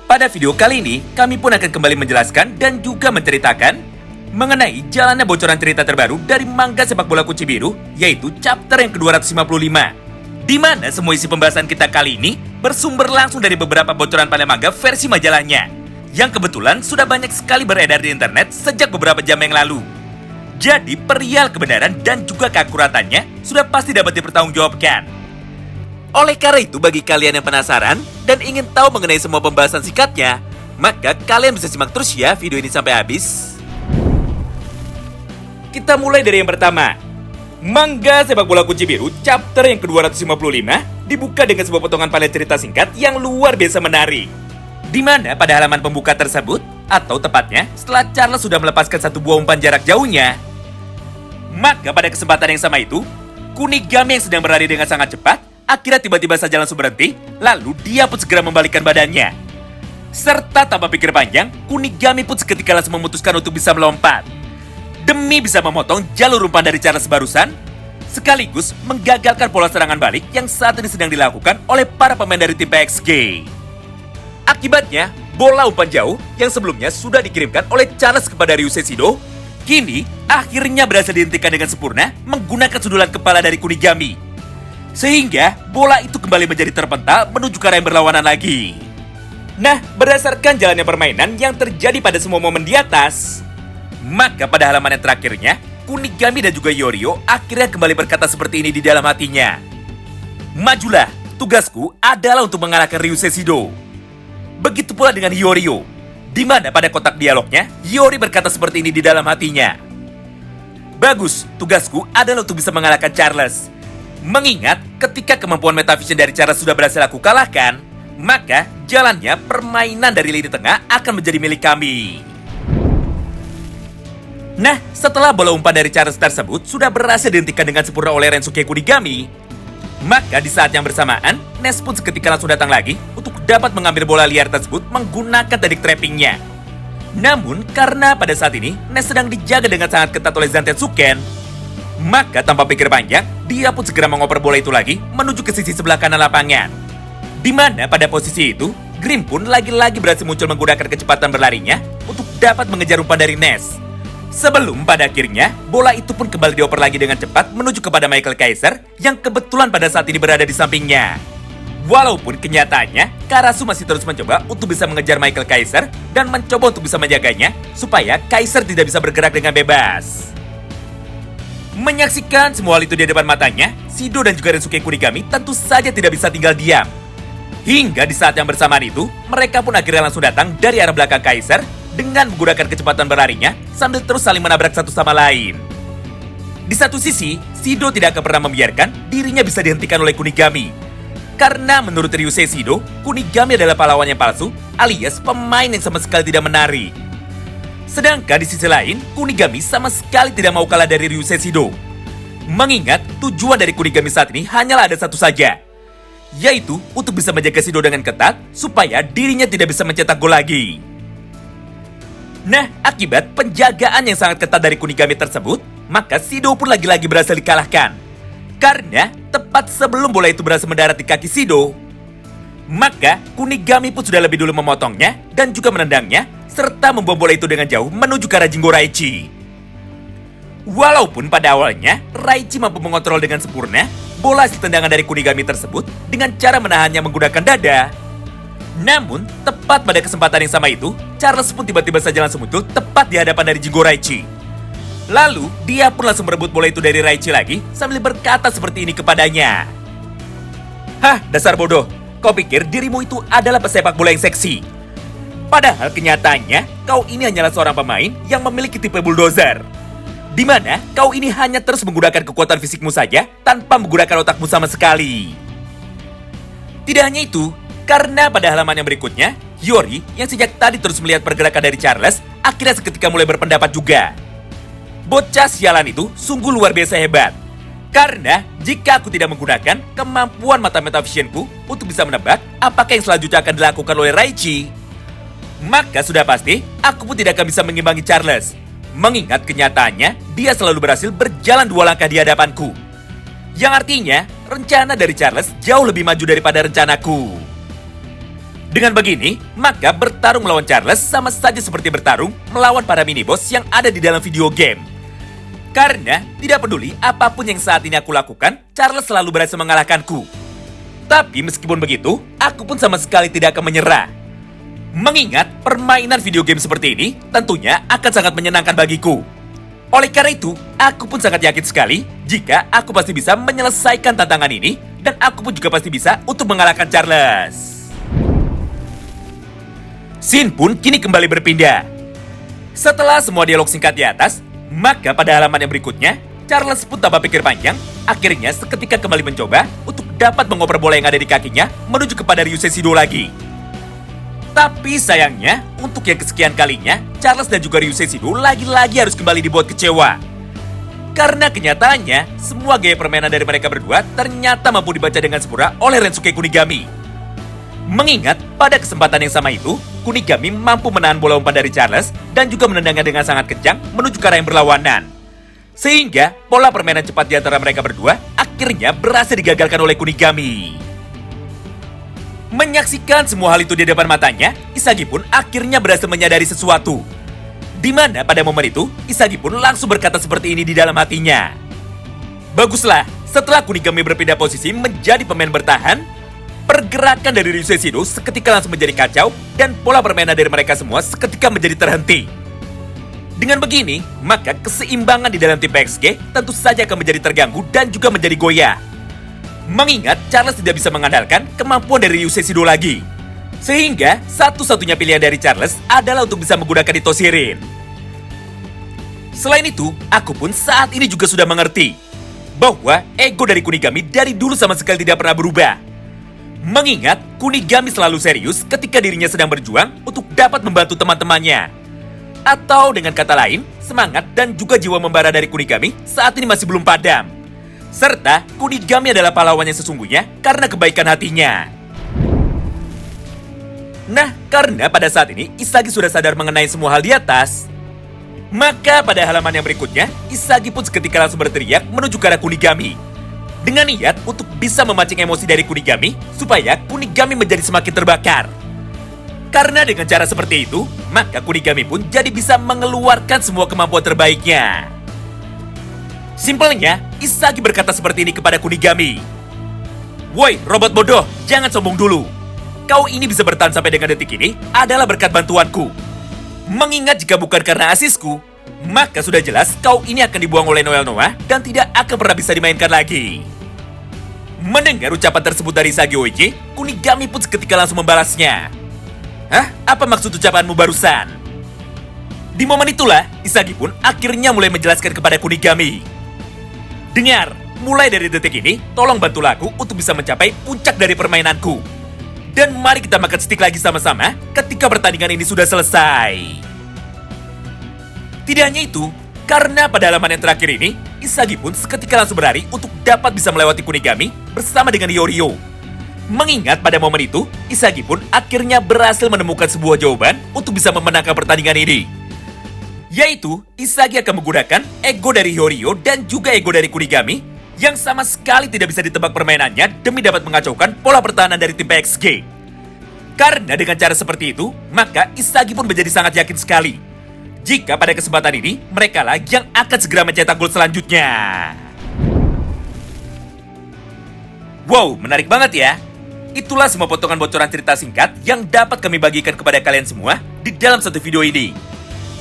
Pada video kali ini, kami pun akan kembali menjelaskan dan juga menceritakan mengenai jalannya bocoran cerita terbaru dari manga sepak bola Kuci Biru, yaitu chapter yang ke-255. Di mana semua isi pembahasan kita kali ini bersumber langsung dari beberapa bocoran pada manga versi majalahnya, yang kebetulan sudah banyak sekali beredar di internet sejak beberapa jam yang lalu. Jadi perihal kebenaran dan juga keakuratannya sudah pasti dapat dipertanggungjawabkan. Oleh karena itu, bagi kalian yang penasaran dan ingin tahu mengenai semua pembahasan singkatnya, maka kalian bisa simak terus ya video ini sampai habis. Kita mulai dari yang pertama. Manga sepak bola Kuci Biru chapter yang ke-255 dibuka dengan sebuah potongan panel cerita singkat yang luar biasa menarik. Di mana pada halaman pembuka tersebut, atau tepatnya setelah Charles sudah melepaskan satu buah umpan jarak jauhnya, maka pada kesempatan yang sama itu, Kunigami yang sedang berlari dengan sangat cepat akhirnya tiba-tiba saja langsung berhenti, lalu dia pun segera membalikkan badannya. Serta tanpa pikir panjang, Kunigami pun seketika langsung memutuskan untuk bisa melompat. Demi bisa memotong jalur umpan dari Charles barusan, sekaligus menggagalkan pola serangan balik yang saat ini sedang dilakukan oleh para pemain dari tim PXG. Akibatnya, bola umpan jauh yang sebelumnya sudah dikirimkan oleh Charles kepada Ryusei Shido, kini akhirnya berhasil dihentikan dengan sempurna menggunakan sundulan kepala dari Kunigami. Sehingga bola itu kembali menjadi terpental menuju ke arah yang berlawanan lagi. Nah, berdasarkan jalannya permainan yang terjadi pada semua momen di atas, maka pada halaman yang terakhirnya, Kunigami dan juga Yorio akhirnya kembali berkata seperti ini di dalam hatinya. Majulah, tugasku adalah untuk mengalahkan Ryusei Shido. Begitu pula dengan Yorio, di mana pada kotak dialognya, Yori berkata seperti ini di dalam hatinya. Bagus, tugasku adalah untuk bisa mengalahkan Charles. Mengingat ketika kemampuan metavision dari Charles sudah berhasil aku kalahkan, maka jalannya permainan dari lini tengah akan menjadi milik kami. Nah, setelah bola umpan dari Charles tersebut sudah berhasil dihentikan dengan sempurna oleh Rensuke Kunigami, maka di saat yang bersamaan, Ness pun seketika langsung datang lagi untuk dapat mengambil bola liar tersebut menggunakan teknik trappingnya. Namun, karena pada saat ini Ness sedang dijaga dengan sangat ketat oleh Zantetsuken, maka tanpa pikir panjang, dia pun segera mengoper bola itu lagi menuju ke sisi sebelah kanan lapangan. Di mana pada posisi itu, Grim pun lagi-lagi berhasil muncul menggunakan kecepatan berlarinya untuk dapat mengejar umpan dari Ness. Sebelum pada akhirnya, bola itu pun kembali dioper lagi dengan cepat menuju kepada Michael Kaiser yang kebetulan pada saat ini berada di sampingnya. Walaupun kenyataannya, Karasu masih terus mencoba untuk bisa mengejar Michael Kaiser dan mencoba untuk bisa menjaganya supaya Kaiser tidak bisa bergerak dengan bebas. Menyaksikan semua hal itu di depan matanya, Shido dan juga Rensuke Kunigami tentu saja tidak bisa tinggal diam. Hingga di saat yang bersamaan itu, mereka pun akhirnya langsung datang dari arah belakang Kaiser dengan menggunakan kecepatan berlarinya sambil terus saling menabrak satu sama lain. Di satu sisi, Shido tidak akan pernah membiarkan dirinya bisa dihentikan oleh Kunigami. Karena menurut Ryusei Shido, Kunigami adalah pahlawan yang palsu, alias pemain yang sama sekali tidak menarik. Sedangkan di sisi lain, Kunigami sama sekali tidak mau kalah dari Ryusei Shido. Mengingat tujuan dari Kunigami saat ini hanyalah ada satu saja, yaitu untuk bisa menjaga Shido dengan ketat supaya dirinya tidak bisa mencetak gol lagi. Nah, akibat penjagaan yang sangat ketat dari Kunigami tersebut, maka Shido pun lagi-lagi berhasil dikalahkan. Karena tepat sebelum bola itu berhasil mendarat di kaki Shido, maka Kunigami pun sudah lebih dulu memotongnya dan juga menendangnya, serta membawa bola itu dengan jauh menuju ke arah Jingo Raichi. Walaupun pada awalnya Raichi mampu mengontrol dengan sempurna bola hasil tendangan dari Kunigami tersebut dengan cara menahannya menggunakan dada, namun tepat pada kesempatan yang sama itu, Charles pun tiba-tiba saja langsung muncul tepat di hadapan dari Jingo Raichi. Lalu dia pun langsung merebut bola itu dari Raichi lagi sambil berkata seperti ini kepadanya. Hah, dasar bodoh, kau pikir dirimu itu adalah pesepak bola yang seksi? Padahal kenyataannya, kau ini hanyalah seorang pemain yang memiliki tipe bulldozer. Di mana kau ini hanya terus menggunakan kekuatan fisikmu saja tanpa menggunakan otakmu sama sekali. Tidak hanya itu, karena pada halaman yang berikutnya, Yori yang sejak tadi terus melihat pergerakan dari Charles, akhirnya seketika mulai berpendapat juga. Bocah sialan itu sungguh luar biasa hebat. Karena jika aku tidak menggunakan kemampuan mata metavisionku untuk bisa menebak apakah yang selanjutnya akan dilakukan oleh Raichi, maka sudah pasti aku pun tidak akan bisa mengimbangi Charles. Mengingat kenyataannya, dia selalu berhasil berjalan 2 langkah di hadapanku. Yang artinya, rencana dari Charles jauh lebih maju daripada rencanaku. Dengan begini, maka bertarung melawan Charles sama saja seperti bertarung melawan para mini-boss yang ada di dalam video game. Karena tidak peduli apapun yang saat ini aku lakukan, Charles selalu berhasil mengalahkanku. Tapi meskipun begitu, aku pun sama sekali tidak akan menyerah. Mengingat permainan video game seperti ini tentunya akan sangat menyenangkan bagiku. Oleh karena itu, aku pun sangat yakin sekali jika aku pasti bisa menyelesaikan tantangan ini dan aku pun juga pasti bisa untuk mengalahkan Charles. Scene pun kini kembali berpindah. Setelah semua dialog singkat di atas, maka pada halaman yang berikutnya, Charles pun tanpa pikir panjang, akhirnya seketika kembali mencoba untuk dapat mengoper bola yang ada di kakinya menuju kepada Ryusei Shido lagi. Tapi sayangnya, untuk yang kesekian kalinya, Charles dan juga Ryusei Shido lagi-lagi harus kembali dibuat kecewa. Karena kenyataannya, semua gaya permainan dari mereka berdua ternyata mampu dibaca dengan sempurna oleh Rensuke Kunigami. Mengingat pada kesempatan yang sama itu, Kunigami mampu menahan bola umpan dari Charles dan juga menendangnya dengan sangat kencang menuju ke arah yang berlawanan. Sehingga pola permainan cepat di antara mereka berdua akhirnya berhasil digagalkan oleh Kunigami. Menyaksikan semua hal itu di depan matanya, Isagi pun akhirnya berhasil menyadari sesuatu. Di mana pada momen itu, Isagi pun langsung berkata seperti ini di dalam hatinya. Baguslah, setelah Kunigami berpindah posisi menjadi pemain bertahan, pergerakan dari Ryusei Shido seketika langsung menjadi kacau dan pola permainan dari mereka semua seketika menjadi terhenti. Dengan begini, maka keseimbangan di dalam tim PXG tentu saja akan menjadi terganggu dan juga menjadi goyah. Mengingat Charles tidak bisa mengandalkan kemampuan dari Ryusei Shido lagi. Sehingga satu-satunya pilihan dari Charles adalah untuk bisa menggunakan Itoshirin. Selain itu, aku pun saat ini juga sudah mengerti bahwa ego dari Kunigami dari dulu sama sekali tidak pernah berubah. Mengingat Kunigami selalu serius ketika dirinya sedang berjuang untuk dapat membantu teman-temannya. Atau dengan kata lain, semangat dan juga jiwa membara dari Kunigami saat ini masih belum padam. Serta Kunigami adalah pahlawan yang sesungguhnya karena kebaikan hatinya. Nah, karena pada saat ini Isagi sudah sadar mengenai semua hal di atas, maka pada halaman yang berikutnya, Isagi pun seketika langsung berteriak menuju ke arah Kunigami. Dengan niat untuk bisa memancing emosi dari Kunigami supaya Kunigami menjadi semakin terbakar. Karena dengan cara seperti itu, maka Kunigami pun jadi bisa mengeluarkan semua kemampuan terbaiknya. Simpelnya, Isagi berkata seperti ini kepada Kunigami. Woi, robot bodoh, jangan sombong dulu. Kau ini bisa bertahan sampai dengan detik ini adalah berkat bantuanku. Mengingat jika bukan karena asisku, maka sudah jelas kau ini akan dibuang oleh Noel Noah dan tidak akan pernah bisa dimainkan lagi. Mendengar ucapan tersebut dari Isagi Oichi, Kunigami pun seketika langsung membalasnya. Hah? Apa maksud ucapanmu barusan? Di momen itulah, Isagi pun akhirnya mulai menjelaskan kepada Kunigami. Dengar, mulai dari detik ini, tolong bantulah aku untuk bisa mencapai puncak dari permainanku. Dan mari kita makan stik lagi sama-sama ketika pertandingan ini sudah selesai. Tidak hanya itu, karena pada halaman yang terakhir ini, Isagi pun seketika langsung berlari untuk dapat bisa melewati Kunigami bersama dengan Ryo. Mengingat pada momen itu, Isagi pun akhirnya berhasil menemukan sebuah jawaban untuk bisa memenangkan pertandingan ini. Yaitu, Isagi akan menggunakan ego dari Ryo dan juga ego dari Kunigami yang sama sekali tidak bisa ditebak permainannya demi dapat mengacaukan pola pertahanan dari tim PXG. Karena dengan cara seperti itu, maka Isagi pun menjadi sangat yakin sekali jika pada kesempatan ini, mereka lah yang akan segera mencetak gol selanjutnya. Wow, menarik banget ya. Itulah semua potongan bocoran cerita singkat yang dapat kami bagikan kepada kalian semua di dalam satu video ini.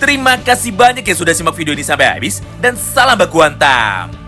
Terima kasih banyak yang sudah simak video ini sampai habis, dan salam baku hantam.